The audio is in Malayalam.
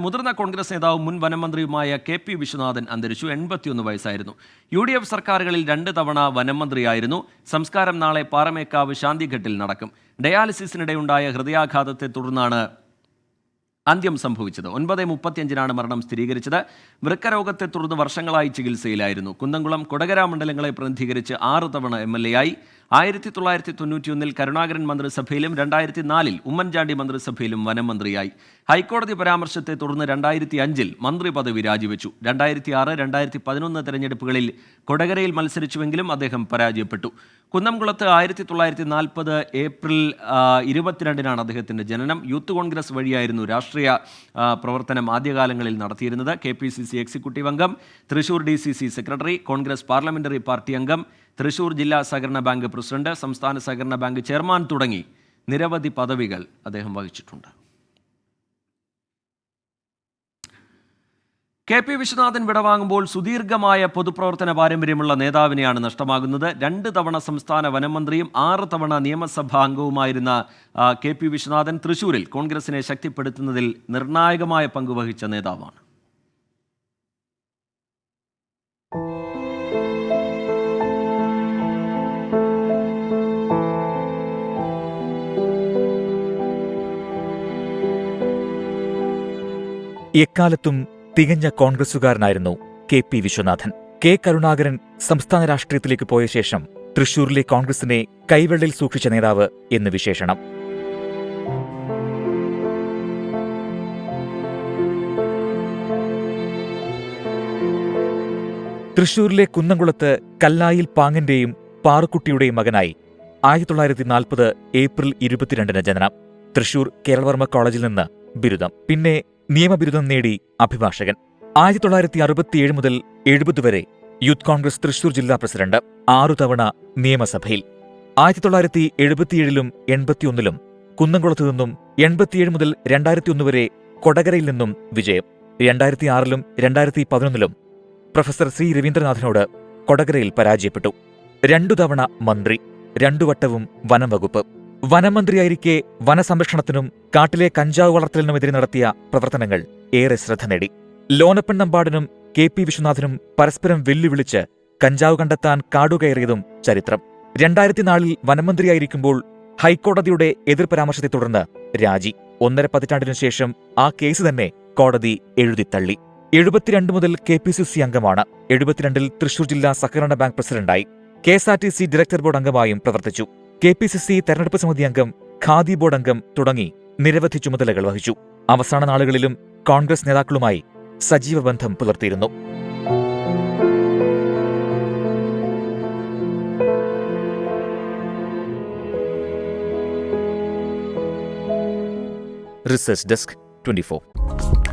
മുതിർന്ന കോൺഗ്രസ് നേതാവും മുൻ വനമന്ത്രിയുമായ കെ.പി. വിശ്വനാഥൻ അന്തരിച്ചു. 81 വയസ്സായിരുന്നു. UDF സർക്കാരുകളിൽ 2 തവണ വനമന്ത്രിയായിരുന്നു. സംസ്കാരം നാളെ പാറമേക്കാവ് ശാന്തിഘട്ടിൽ നടക്കും. ഡയാലിസിസിനിടെയുണ്ടായ ഹൃദയാഘാതത്തെ തുടർന്നാണ് അന്ത്യം സംഭവിച്ചത്. 9:35 മരണം സ്ഥിരീകരിച്ചത്. വൃക്കരോഗത്തെ തുടർന്ന് വർഷങ്ങളായി ചികിത്സയിലായിരുന്നു. കുന്നംകുളം, കൊടകര മണ്ഡലങ്ങളെ പ്രതിനിധീകരിച്ച് 6 തവണ MLA ആയി. 1991 കരുണാകരൻ മന്ത്രിസഭയിലും 2004 ഉമ്മൻചാണ്ടി മന്ത്രിസഭയിലും വനമന്ത്രിയായി. ഹൈക്കോടതി പരാമർശത്തെ തുടർന്ന് 2005 മന്ത്രി പദവി രാജിവെച്ചു. 2006, 2011 തെരഞ്ഞെടുപ്പുകളിൽ കൊടകരയിൽ മത്സരിച്ചുവെങ്കിലും അദ്ദേഹം പരാജയപ്പെട്ടു. കുന്നംകുളത്ത് 1940 ഏപ്രിൽ 22 അദ്ദേഹത്തിൻ്റെ ജനനം. യൂത്ത് കോൺഗ്രസ് വഴിയായിരുന്നു രാഷ്ട്രീയ പ്രവർത്തനം ആദ്യകാലങ്ങളിൽ നടത്തിയിരുന്നത്. KPCC എക്സിക്യൂട്ടീവ് അംഗം, Thrissur DCC secretary, Congress parliamentary party അംഗം, തൃശൂർ ജില്ലാ സഹകരണ ബാങ്ക് പ്രസിഡന്റ്, സംസ്ഥാന സഹകരണ ബാങ്ക് ചെയർമാൻ തുടങ്ങി നിരവധി പദവികൾ അദ്ദേഹം വഹിച്ചിട്ടുണ്ട്. കെ.പി. വിശ്വനാഥൻ വിടവാങ്ങുമ്പോൾ സുദീർഘമായ പൊതുപ്രവർത്തന പാരമ്പര്യമുള്ള നേതാവിനെയാണ് നഷ്ടമാകുന്നത്. 2 തവണ സംസ്ഥാന വനമന്ത്രിയും 6 തവണ നിയമസഭാ അംഗവുമായിരുന്ന കെ.പി. വിശ്വനാഥൻ തൃശൂരിൽ കോൺഗ്രസിനെ ശക്തിപ്പെടുത്തുന്നതിൽ നിർണായകമായ പങ്കുവഹിച്ച നേതാവാണ്. എക്കാലത്തും തികഞ്ഞ കോൺഗ്രസുകാരനായിരുന്നു കെ.പി. വിശ്വനാഥൻ. കെ. കരുണാകരൻ സംസ്ഥാന രാഷ്ട്രീയത്തിലേക്ക് പോയ ശേഷം തൃശൂരിലെ കോൺഗ്രസിനെ കൈവെള്ളയിൽ സൂക്ഷിച്ച നേതാവ് എന്ന് വിശേഷണം. തൃശൂരിലെ കുന്നംകുളത്ത് കല്ലായിൽ പാങ്ങന്റെയും പാറുക്കുട്ടിയുടെയും മകനായി 1940 ഏപ്രിൽ 22 ജനനം. തൃശൂർ കേരളവർമ്മ കോളേജിൽ നിന്ന് ബിരുദം, പിന്നെ നിയമബിരുദം നേടി അഭിഭാഷകൻ. 1967 മുതൽ 70 വരെ യൂത്ത് കോൺഗ്രസ് തൃശൂർ ജില്ലാ പ്രസിഡന്റ്. 6 തവണ നിയമസഭയിൽ. 1977 81 കുന്നംകുളത്തു നിന്നും 87 മുതൽ 2001 വരെ കൊടകരയിൽ നിന്നും വിജയം. 2006 2011 പ്രൊഫസർ C. രവീന്ദ്രനാഥിനോട് കൊടകരയിൽ പരാജയപ്പെട്ടു. 2 തവണ മന്ത്രി, 2 വട്ടവും വനം വകുപ്പ്. വനമന്ത്രിയായിരിക്കെ വനസംരക്ഷണത്തിനും കാട്ടിലെ കഞ്ചാവ് വളർത്തലിനുമെതിരെ നടത്തിയ പ്രവർത്തനങ്ങൾ ഏറെ ശ്രദ്ധ നേടി. ലോനപ്പൻ നമ്പാടനും കെ.പി. വിശ്വനാഥനും പരസ്പരം വെല്ലുവിളിച്ച് കഞ്ചാവ് കണ്ടെത്താൻ കാടുകയറിയതും ചരിത്രം. 2004 വനമന്ത്രിയായിരിക്കുമ്പോൾ ഹൈക്കോടതിയുടെ എതിർപരാമർശത്തെ തുടർന്ന് രാജി. 1.5 പതിറ്റാണ്ടിനു ശേഷം ആ കേസ് തന്നെ കോടതി എഴുതിത്തള്ളി. 72 മുതൽ KPCC അംഗമാണ്. 72 തൃശൂർ ജില്ലാ സഹകരണ ബാങ്ക് പ്രസിഡന്റായി. KSRTC ഡയറക്ടർ ബോർഡ് അംഗമായും പ്രവർത്തിച്ചു. KPCC തെരഞ്ഞെടുപ്പ് സമിതി അംഗം, ഖാദി ബോർഡ് അംഗം തുടങ്ങി നിരവധി ചുമതലകൾ വഹിച്ചു. അവസാന നാളുകളിലും കോൺഗ്രസ് നേതാക്കളുമായി സജീവ ബന്ധം പുലർത്തിയിരുന്നു. Research desk 24.